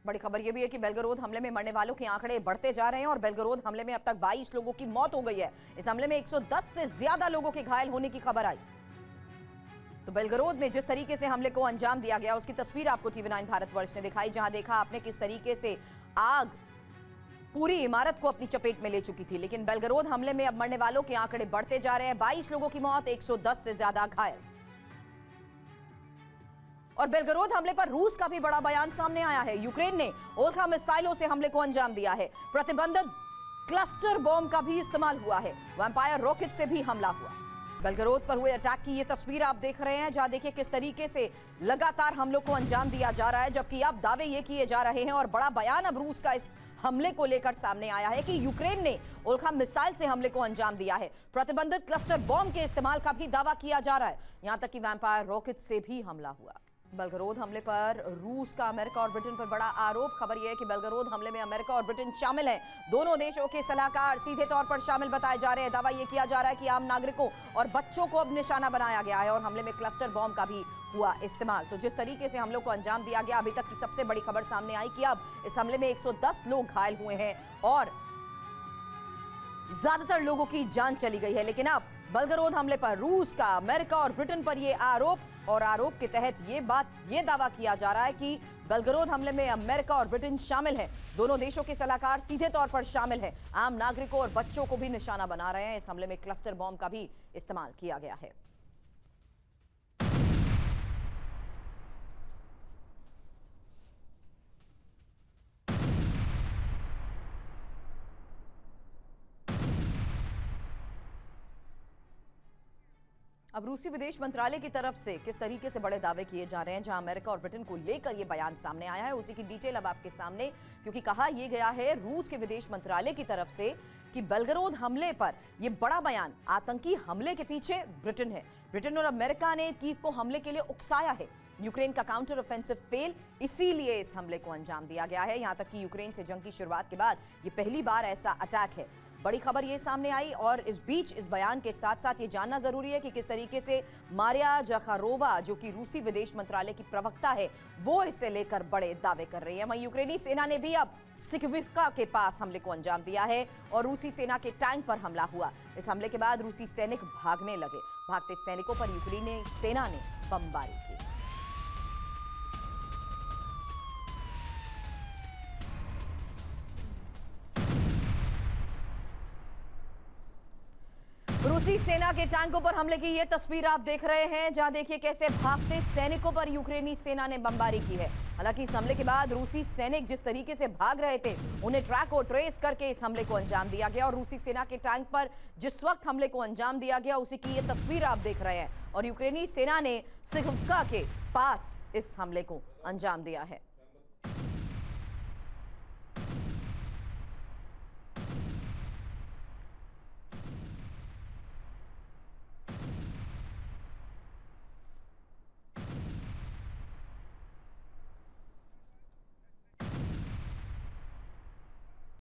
बड़ी खबर यह भी है कि बेलगरोद हमले में मरने वालों के आंकड़े बढ़ते जा रहे हैं और बेलगरोद हमले में अब तक 22 लोगों की मौत हो गई है। इस हमले में 110 से ज्यादा लोगों के घायल होने की खबर आई। तो बेलगरोद में जिस तरीके से हमले को अंजाम दिया गया उसकी तस्वीर आपको TV9 भारतवर्ष ने दिखाई, जहां देखा आपने किस तरीके से आग पूरी इमारत को अपनी चपेट में ले चुकी थी। लेकिन बेलगरोद हमले में अब मरने वालों के आंकड़े बढ़ते जा रहे हैं। 22 लोगों की मौत, 110 से ज्यादा घायल। और बेलगरोद हमले पर रूस का भी बड़ा बयान सामने आया है। यूक्रेन ने ओल्खा मिसाइलों से हमले को अंजाम दिया है। प्रतिबंधित क्लस्टर बॉम्ब का भी इस्तेमाल हुआ है। वैम्पायर रॉकेट से भी हमला हुआ। बेलगरोद पर हुए अटैक की ये तस्वीर आप देख रहे हैं, जहां देखिए किस तरीके से लगातार हमलों को अंजाम दिया जा रहा है, जबकि अब दावे ये किए जा रहे हैं और बड़ा बयान अब रूस का इस हमले को लेकर सामने आया है कि यूक्रेन ने ओल्खा मिसाइल से हमले को अंजाम दिया है। प्रतिबंधित क्लस्टर बॉम्ब के इस्तेमाल का भी दावा किया जा रहा है। यहां तक कि वैम्पायर रॉकेट से भी हमला हुआ। बेलगरोद हमले पर रूस का अमेरिका और ब्रिटेन पर बड़ा आरोप। खबर यह है कि बेलगरोद हमले में अमेरिका और ब्रिटेन शामिल हैं। दोनों देशों के सलाहकार सीधे तौर पर शामिल बताए जा रहे हैं। दावा यह किया जा रहा है कि आम नागरिकों और बच्चों को अब निशाना बनाया गया है और हमले में क्लस्टर बॉम्ब का भी हुआ इस्तेमाल। तो जिस तरीके से हमलों को अंजाम दिया गया, अभी तक की सबसे बड़ी खबर सामने आई कि अब इस हमले में 110 लोग घायल हुए हैं और ज्यादातर लोगों की जान चली गई है। लेकिन अब बेलगरोद हमले पर रूस का अमेरिका और ब्रिटेन पर यह आरोप, और आरोप के तहत ये दावा किया जा रहा है कि बेलगरोद हमले में अमेरिका और ब्रिटेन शामिल है। दोनों देशों के सलाहकार सीधे तौर पर शामिल हैं। आम नागरिकों और बच्चों को भी निशाना बना रहे हैं। इस हमले में क्लस्टर बॉम्ब का भी इस्तेमाल किया गया है। अब रूसी विदेश मंत्रालय की तरफ से किस तरीके से बड़े दावे किए जा रहे हैं, जहां अमेरिका और ब्रिटेन को लेकर यह बयान सामने आया है, उसी की डिटेल अब आपके सामने। क्योंकि कहा यह गया है रूस के विदेश मंत्रालय की तरफ से कि बेलगरोद हमले पर यह बड़ा बयान, आतंकी हमले के पीछे ब्रिटेन है। ब्रिटेन और अमेरिका ने कीव को हमले के लिए उकसाया है। यूक्रेन का काउंटर ऑफेंसिव फेल, इसीलिए इस हमले को अंजाम दिया गया है। यहां तक कि यूक्रेन से जंग की शुरुआत के बाद यह पहली बार ऐसा अटैक है। बड़ी खबर यह सामने आई और इस बीच इस बयान के साथ साथ ये जानना जरूरी है कि किस तरीके से मारिया ज़खारोवा, जो कि रूसी विदेश मंत्रालय की प्रवक्ता है, वो इसे लेकर बड़े दावे कर रही है। वहीं यूक्रेनी सेना ने भी अब सिकविवका के पास हमले को अंजाम दिया है और रूसी सेना के टैंक पर हमला हुआ। इस हमले के बाद रूसी सैनिक भागने लगे। भागते सैनिकों पर यूक्रेनी सेना ने बमबारी की। रूसी सेना के टैंकों पर हमले की यह तस्वीर आप देख रहे हैं, जहां देखिए कैसे भागते सैनिकों पर यूक्रेनी सेना ने बमबारी की है। हालांकि इस हमले के बाद रूसी सैनिक जिस तरीके से भाग रहे थे, उन्हें ट्रैक और ट्रेस करके इस हमले को अंजाम दिया गया और रूसी सेना के टैंक पर जिस वक्त हमले को अंजाम दिया गया उसी की यह तस्वीर आप देख रहे हैं। और यूक्रेनी सेना ने सिकविवका के पास इस हमले को अंजाम दिया है।